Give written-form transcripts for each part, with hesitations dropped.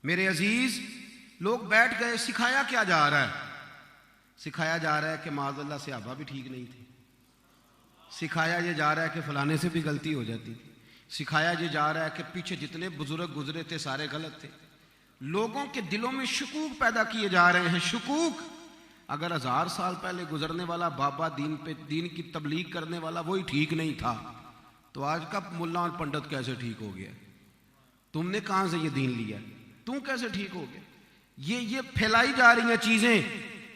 मेरे अजीज, लोग बैठ गए, सिखाया क्या जा रहा है? सिखाया जा रहा है कि माज़अल्लाह सहाबा भी ठीक नहीं थे। सिखाया ये जा रहा है कि फलाने से भी गलती हो जाती थी। सिखाया ये जा रहा है कि पीछे जितने बुजुर्ग गुजरे थे सारे गलत थे। लोगों के दिलों में शकूक पैदा किए जा रहे हैं। शकूक, अगर 1000 साल पहले गुजरने वाला बाबा दीन की तबलीग करने वाला वही ठीक नहीं था, तो आज का मुल्ला और पंडित कैसे ठीक हो गया? तुमने कहां से ये दीन लिया? तू कैसे ठीक हो गया? ये फैलाई जा रही हैं चीजें।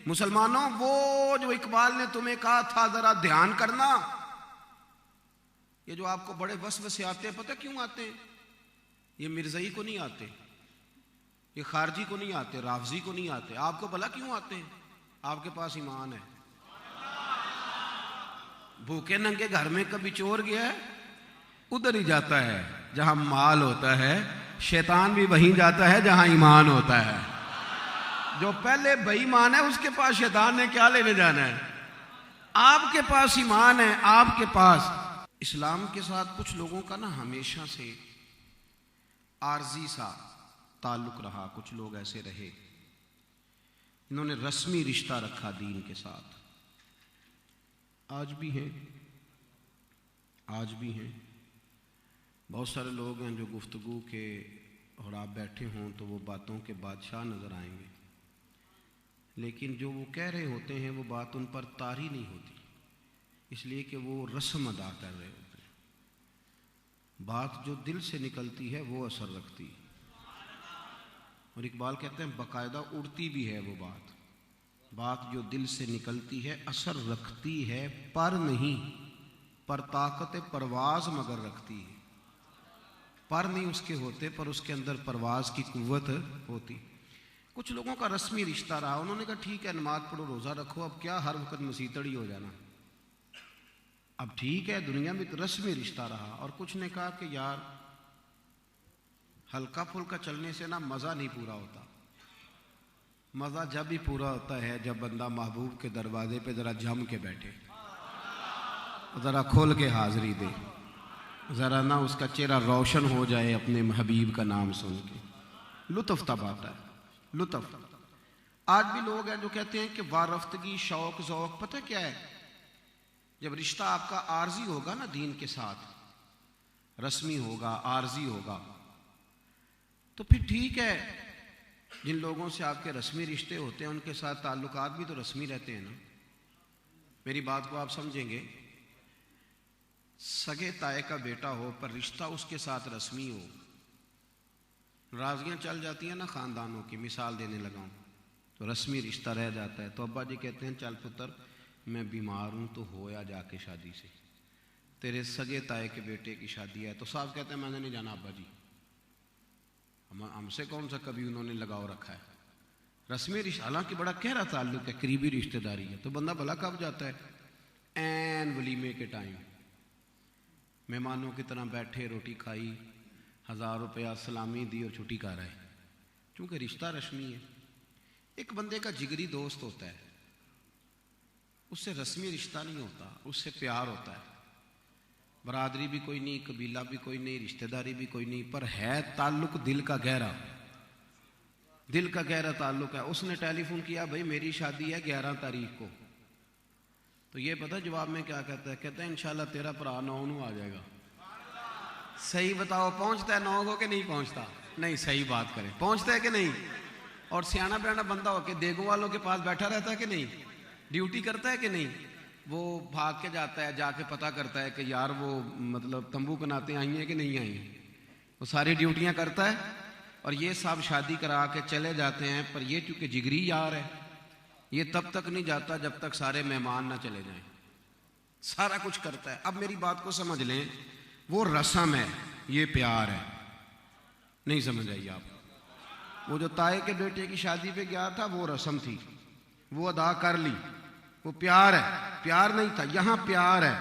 मुसलमानों, वो जो इकबाल ने तुम्हें कहा था जरा ध्यान करना, ये जो आपको बड़े वसवसे आते हैं, पता क्यों आते हैं? ये मिर्ज़ई को नहीं आते, ये खारजी को नहीं आते, राफजी को नहीं आते। आपको भला क्यों आते हैं? आपके पास ईमान है। भूखे नंगे घर में कभी चोर गया है? उधर ही जाता है जहां माल होता है। शैतान भी वहीं जाता है जहां ईमान होता है। जो पहले बेईमान है उसके पास शैतान ने क्या लेने जाना है? आपके पास ईमान है, आपके पास। इस्लाम के साथ कुछ लोगों का ना हमेशा से आर्जी सा ताल्लुक रहा। कुछ लोग ऐसे रहे, इन्होंने रस्मी रिश्ता रखा दीन के साथ। आज भी हैं, आज भी हैं। बहुत सारे लोग हैं जो गुफ्तगू के और आप बैठे हों तो वो बातों के बादशाह नज़र आएंगे, लेकिन जो वो कह रहे होते हैं वो बात उन पर तारी नहीं होती, इसलिए कि वो रस्म अदा कर रहे होते हैं। बात जो दिल से निकलती है वो असर रखती है। और इकबाल कहते हैं बाकायदा उड़ती भी है वो बात। बात जो दिल से निकलती है असर रखती है, पर नहीं, पर ताकत परवाज मगर रखती है। पर नहीं उसके होते, पर उसके अंदर परवाज की कुव्वत होती। कुछ लोगों का रस्मी रिश्ता रहा, उन्होंने कहा ठीक है नमाज पढ़ो, रोज़ा रखो, अब क्या हर वक्त मसीतड़ी हो जाना, अब ठीक है। दुनिया में तो रस्मी रिश्ता रहा। और कुछ ने कहा कि यार हल्का फुल्का चलने से ना मज़ा नहीं पूरा होता। मज़ा जब भी पूरा होता है जब बंदा महबूब के दरवाजे पे ज़रा जम के बैठे, ज़रा खोल के हाज़री दे, ज़रा ना उसका चेहरा रोशन हो जाए अपने हबीब का नाम सुन के। लुत्फ़ तब आता है, लुत्फ़। आज भी लोग हैं जो कहते हैं कि वारफ्तगी, शौक, ज़ौक़, पता क्या है? जब रिश्ता आपका आर्जी होगा ना दीन के साथ, रस्मी होगा, आर्जी होगा, तो फिर ठीक है। जिन लोगों से आपके रस्मी रिश्ते होते हैं उनके साथ ताल्लुकात भी तो रस्मी रहते हैं ना। मेरी बात को आप समझेंगे। सगे ताए का बेटा हो पर रिश्ता उसके साथ रस्मी हो, नाराज़गियाँ चल जाती हैं ना ख़ानदानों की। मिसाल देने लगाऊं तो रस्मी रिश्ता रह जाता है। तो अब्बा जी कहते हैं चल पुत्र मैं बीमार हूँ तो होया जाके शादी से, तेरे सगे ताए के बेटे की शादी है। तो साहब कहते हैं मैंने नहीं जाना अब्बा जी, हमसे कौन सा कभी उन्होंने लगाव रखा है। रस्मी रिश्ता हालांकि बड़ा गहरा ताल्लुक है, करीबी रिश्तेदारी है। तो बंदा भला कब जाता है? ऐन वलीमे के टाइम मेहमानों की तरह बैठे, रोटी खाई, 1000 रुपया सलामी दी और छुट्टी कर रहे, क्योंकि रिश्ता रस्मी है। एक बंदे का जिगरी दोस्त होता है, उससे रस्मी रिश्ता नहीं होता, उससे प्यार होता है। बरादरी भी कोई नहीं, कबीला भी कोई नहीं, रिश्तेदारी भी कोई नहीं, पर है ताल्लुक दिल का गहरा, दिल का गहरा ताल्लुक है। उसने टेलीफोन किया, भाई मेरी शादी है 11 तारीख को। तो ये पता जवाब में क्या कहता है? कहता है इंशाल्लाह तेरा भरा 9 को आ जाएगा। सही बताओ, पहुंचता है 9 को कि नहीं पहुंचता? नहीं, सही बात करें, पहुंचता है कि नहीं? और सियाना बयाना बंदा होके देगों वालों के पास बैठा रहता है कि नहीं? ड्यूटी करता है कि नहीं? वो भाग के जाता है, जाके पता करता है कि यार वो मतलब तंबू बनाते आई हैं कि नहीं आई हैं। वो सारी ड्यूटियां करता है। और ये सब शादी करा के चले जाते हैं, पर ये चूंकि जिगरी यार है, ये तब तक नहीं जाता जब तक सारे मेहमान ना चले जाएं। सारा कुछ करता है। अब मेरी बात को समझ लें, वो रस्म है, ये प्यार है। नहीं समझ आई आप? वो जो ताए के बेटे की शादी पे गया था वो रस्म थी, वो अदा कर ली, वो प्यार है। प्यार नहीं था, यहाँ प्यार है।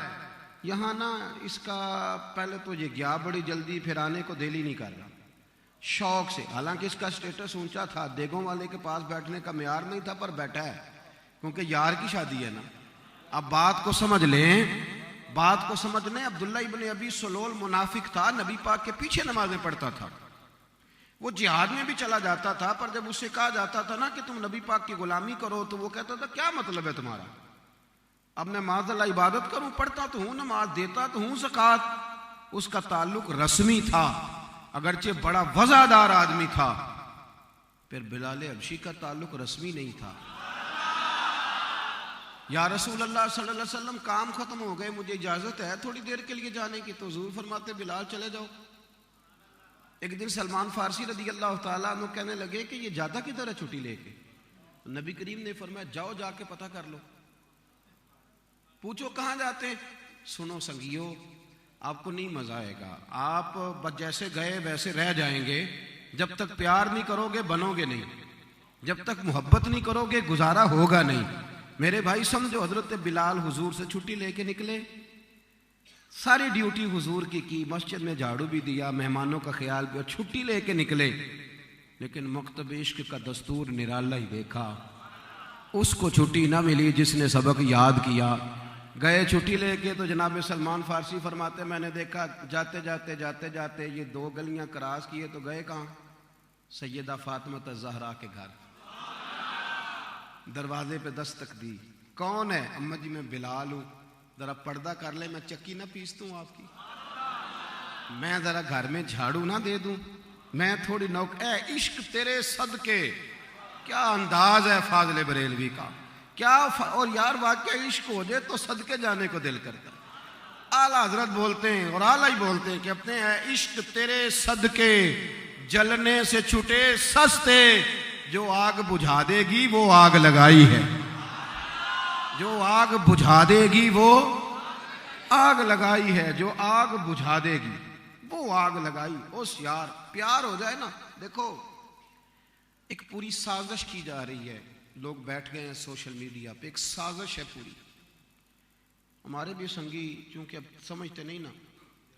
यहाँ ना इसका पहले तो ये गया बड़ी जल्दी, फिर आने को दिल ही नहीं कर रहा, शौक से। हालांकि इसका स्टेटस ऊंचा था, देगों वाले के पास बैठने का म्यार नहीं था, पर बैठा है क्योंकि यार की शादी है ना। अब बात को समझ लें, बात को समझ लें। अब्दुल्ला इब्न अबी सलोल मुनाफिक था, नबी पाक के पीछे नमाजें पढ़ता था। वो जिहाद में भी चला जाता था, पर जब उससे कहा जाता था ना कि तुम नबी पाक की गुलामी करो, तो वो कहता था क्या मतलब है तुम्हारा, अब मैं माज़अल्लाह इबादत करूं, पढ़ता तो हूं नमाज, देता तो हूं ज़कात। उसका ताल्लुक रस्मी था, अगरचे बड़ा वज़ादार आदमी था। फिर बिलाल हबशी का ताल्लुक रस्मी नहीं था। या रसूल अल्लाह सल्लल्लाहु अलैहि वसल्लम काम खत्म हो गए, मुझे इजाजत है थोड़ी देर के लिए जाने की, तो हुजूर फरमाते बिलाल चले जाओ। एक दिन सलमान फारसी रदी अल्लाह तआला अन्हु कहने लगे कि ये जाता किधर है छुट्टी लेके। नबी करीम ने फरमाया जाओ जाके पता कर लो, पूछो कहां जाते हैं। सुनो संगियो, आपको नहीं मजा आएगा, आप जैसे गए वैसे रह जाएंगे। जब तक प्यार नहीं करोगे बनोगे नहीं, जब तक मोहब्बत नहीं करोगे गुजारा होगा नहीं। मेरे भाई समझो, हजरत बिलाल हुजूर से छुट्टी लेके निकले, सारी ड्यूटी हुजूर की मस्जिद में झाड़ू भी दिया, मेहमानों का ख्याल भी, और छुट्टी लेके निकले। लेकिन मकतब इश्क का दस्तूर निराला ही देखा, उसको छुट्टी ना मिली जिसने सबक याद किया। गए छुट्टी लेके तो जनाब सलमान फारसी फरमाते मैंने देखा जाते जाते जाते जाते ये 2 गलियां क्रॉस किए तो गए कहां, सैयदा फातिमा ज़हरा के घर। दरवाजे पे दस्तक दी, कौन है? अम्मा जी मैं बिलाल हूं, जरा पर्दा कर ले, मैं चक्की ना पीस दूं आपकी, मैं जरा घर में झाड़ू ना दे दूं, मैं थोड़ी नौक ए इश्क तेरे सदके। क्या अंदाज है फाज़िल बरेलवी का, क्या और यार वाकई इश्क हो जाए तो सदके जाने को दिल करता है। आला हजरत बोलते हैं और आला ही बोलते हैं, कहते हैं इश्क तेरे सदके जलने से छूटे सस्ते, जो आग बुझा देगी वो आग लगाई है, जो आग बुझा देगी वो आग लगाई है, जो आग बुझा देगी वो आग लगाई। उस यार प्यार हो जाए ना, देखो एक पूरी साजिश की जा रही है, लोग बैठ गए हैं सोशल मीडिया पे, एक साजिश है पूरी। हमारे भी संगी चूंकि अब समझते नहीं ना,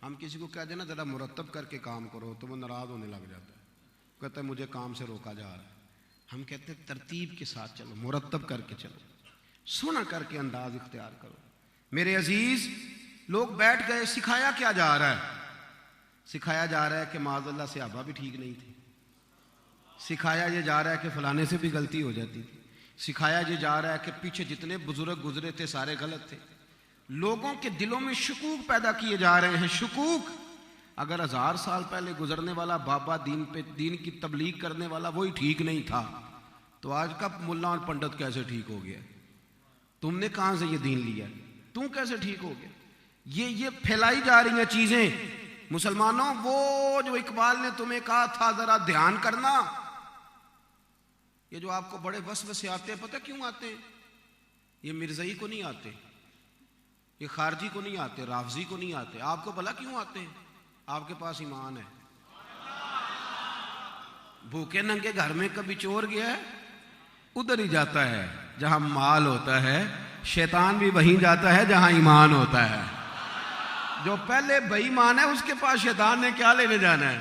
हम किसी को कह देना जरा मुरतब करके काम करो तो वो नाराज होने लग जाता है, कहता है मुझे काम से रोका जा रहा है। हम कहते हैं तरतीब के साथ चलो, मुरतब करके चलो, सुना करके अंदाज इख्तियार करो। मेरे अजीज लोग बैठ गए, सिखाया क्या जा रहा है? सिखाया जा रहा है कि माज़अल्लाह सहाबा भी ठीक नहीं थे, सिखाया ये जा रहा है कि फलाने से भी गलती हो जाती थी, सिखाया ये जा रहा है कि पीछे जितने बुजुर्ग गुजरे थे सारे गलत थे। लोगों के दिलों में शकूक पैदा किए जा रहे हैं, शकूक। अगर 1000 साल पहले गुजरने वाला बाबा दीन की तबलीग करने वाला वही ठीक नहीं था, तो आज का मुल्ला और पंडित कैसे ठीक हो गया? तुमने कहां से ये दीन लिया, तू कैसे ठीक हो गया? ये फैलाई जा रही हैं चीजें। मुसलमानों, वो जो इकबाल ने तुम्हें कहा था जरा ध्यान करना, ये जो आपको बड़े वसवसे आते हैं, पता क्यों आते हैं? ये मिर्ज़ई को नहीं आते, ये खारजी को नहीं आते, राफजी को नहीं आते। आपको भला क्यों आते हैं? आपके पास ईमान है। भूखे नंगे घर में कभी चोर गया है? उधर ही जाता है जहां माल होता है। शैतान भी वहीं जाता है जहां ईमान होता है। जो पहले बेईमान है उसके पास शैतान ने क्या लेने जाना है?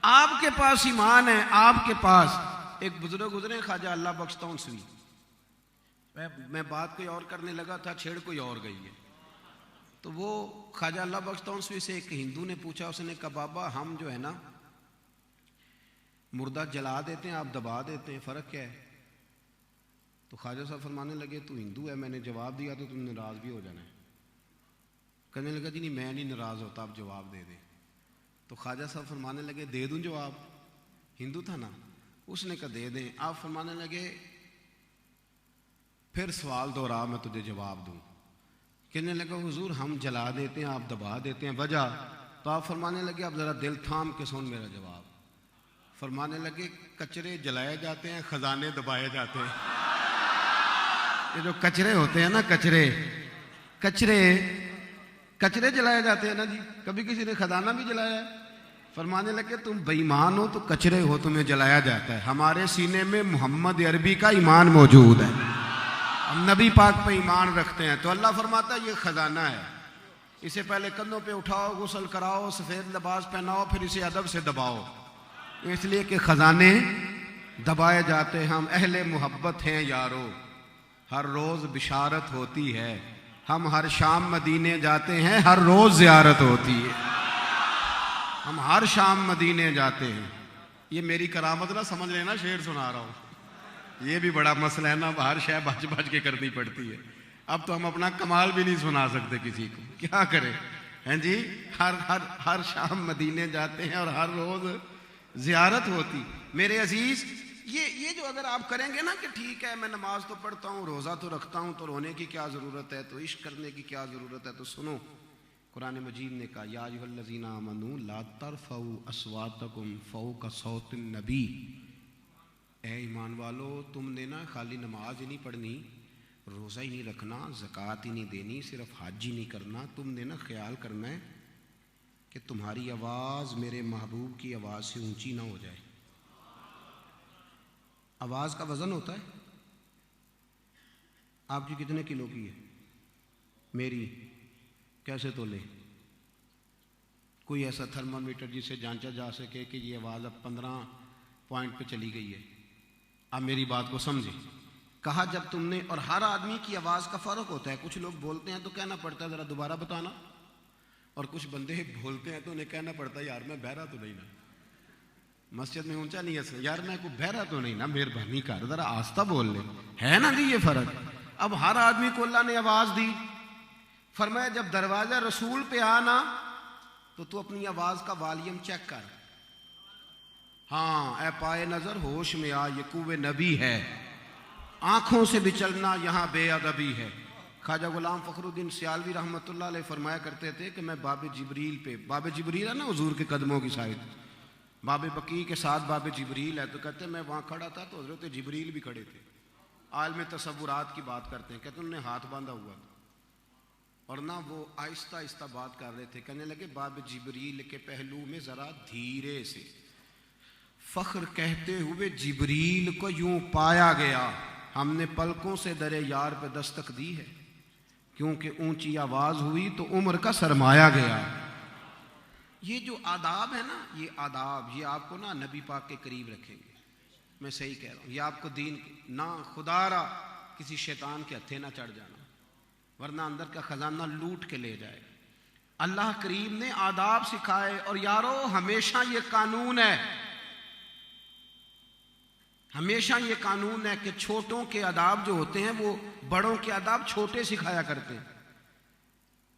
आपके पास ईमान है, आपके पास। एक बुजुर्ग गुजरे, ख्वाजा अल्लाह बख्शता उनसे, मैं बात कोई और करने लगा था, छेड़ कोई और गई है। तो वो ख्वाजा अल्लाह बख्शता उनसे से एक हिंदू ने पूछा, उसने कहा बाबा हम जो है ना मुर्दा जला देते हैं, आप दबा देते हैं, फर्क क्या है? तो ख्वाजा साहब फरमाने लगे तू हिंदू है, मैंने जवाब दिया तो तुम नाराज भी हो जाना है। कहने लगा जी नहीं मैं नहीं नाराज होता, आप जवाब दे दें। तो ख्वाजा साहब फरमाने लगे दे दूं जवाब? हिंदू था ना, उसने कहा दे दें। आप फरमाने लगे फिर सवाल दोहरा, मैं तुझे जवाब दूं। कहने लगा हुजूर हम जला देते हैं, आप दबा देते हैं, वजह? तो आप फरमाने लगे अब जरा दिल थाम के सुन मेरा जवाब। फरमाने लगे कचरे जलाए जाते हैं, खजाने दबाए जाते हैं। ये जो कचरे होते हैं ना, कचरे जलाए जाते हैं ना जी। कभी किसी ने खजाना भी जलाया है? फरमाने लगे तुम बेईमान हो तो कचरे हो, तुम्हें जलाया जाता है। हमारे सीने में मोहम्मद अरबी का ईमान मौजूद है, हम नबी पाक पे ईमान रखते हैं। तो अल्लाह फरमाता है ये खजाना है, इसे पहले कंधों पे उठाओ, गुस्ल कराओ, सफेद लिबास पहनाओ, फिर इसे अदब से दबाओ, इसलिए कि खजाने दबाए जाते हैं। हम अहले मोहब्बत हैं यारो, हर रोज बिशारत होती है। हम हर शाम मदीने जाते हैं, हर रोज ज़ियारत होती है। हम हर शाम मदीने जाते हैं, ये मेरी करामत ना समझ लेना, शेर सुना रहा हूं। ये भी बड़ा मसला है ना, बाहर शह बच बच के करनी पड़ती है। अब तो हम अपना कमाल भी नहीं सुना सकते किसी को, क्या करें हैं जी। हर हर हर शाम मदीने जाते हैं और हर रोज जियारत होती। मेरे अजीज, ये जो अगर आप करेंगे ना कि ठीक है मैं नमाज तो पढ़ता हूँ, रोज़ा तो रखता हूँ, तो रोने की क्या ज़रूरत है, तो इश्क करने की क्या ज़रूरत है, तो सुनो कुरान मजीद ने कहा या अय्युहल्लज़ीना आमनू ला तरफ़ऊ अस्वातकुम फ़ौक़ सौतिन नबी। ए ईमान वालो, तुमने ना खाली नमाज ही नहीं पढ़नी, रोज़ा ही नहीं रखना, ज़कात ही नहीं देनी, सिर्फ हज ही नहीं करना, तुमने ना ख्याल करना है कि तुम्हारी आवाज़ मेरे महबूब की आवाज़ से ऊंची ना हो जाए। आवाज़ का वज़न होता है। आपकी कितने किलो की है, मेरी कैसे तोले? कोई ऐसा थर्मामीटर जिसे जांचा जा सके कि ये आवाज़ अब 15 पॉइंट पे चली गई है। अब मेरी बात को समझे। कहा जब तुमने, और हर आदमी की आवाज़ का फ़र्क होता है, कुछ लोग बोलते हैं तो कहना पड़ता है ज़रा दोबारा बताना, और कुछ बंदे बोलते हैं तो उन्हें कहना पड़ता है यार मैं बहरा तो नहीं ना, मस्जिद में ऊंचा नहीं है यार, मैं को बहरा तो नहीं ना, मेहरबानी कर ज़रा आस्ता बोल ले, है ना जी ये फ़र्क। अब हर आदमी को अल्लाह ने आवाज़ दी। फरमाया जब दरवाज़ा रसूल पे आना तो तू अपनी आवाज़ का वॉल्यूम चेक कर। हाँ, ए पाए नज़र होश में आ, ये कुव्वे नबी है, आंखों से भी चलना यहाँ बेअदबी है। ख्वाजा गुलाम फखरुद्दीन सियालवी रहमतुल्लाह अलैह फरमाया करते थे कि मैं बाबे जिब्रील पे, बाबे जिब्रील है ना हुजूर के कदमों की साइड, बाबे बकी के साथ बाबे जिब्रील है, तो कहते मैं वहाँ खड़ा था तो हजरत जिब्रील भी खड़े थे। आलम तसव्वुरात की बात करते हैं, कहते उन्होंने हाथ बांधा हुआ था और ना वो आहिस्ता आहिस्ता बात कर रहे थे। कहने लगे बाबे जिब्रील के पहलू में ज़रा धीरे से, फ़ख्र कहते हुए जिब्रील को यूं पाया गया, हमने पलकों से दरे यार पे दस्तक दी है, क्योंकि ऊंची आवाज़ हुई तो उम्र का सरमाया गया। ये जो आदाब है ना, ये आदाब, ये आपको ना नबी पाक के करीब रखेंगे। मैं सही कह रहा हूँ, ये आपको दीन ना खुदारा किसी शैतान के हत्थे ना चढ़ जाना, वरना अंदर का खजाना लूट के ले जाए। अल्लाह करीम ने आदाब सिखाए। और यारो हमेशा ये कानून है, हमेशा ये कानून है कि छोटों के आदाब जो होते हैं वो बड़ों के आदाब छोटे सिखाया करते हैं।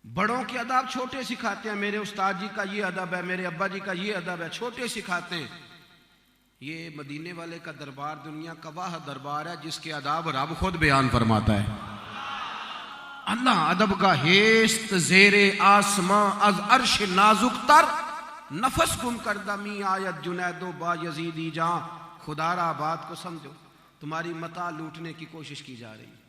बड़ों के आदाब छोटे सिखाते हैं, मेरे उस्ताद जी का ये अदब है, मेरे अब्बा जी का ये अदब है, छोटे सिखाते हैं। ये मदीने वाले का दरबार दुनिया का वाह दरबार है जिसके आदाब रब खुद बयान फरमाता है। अल्लाह अदब का हेस्त ज़ेरे आसमां अज अर्श नाजुक तर, नफस गुम कर दमी आयत जुनैदो बा यजीदी जा। खुदारा बात को समझो, तुम्हारी मता लूटने की कोशिश की जा रही है।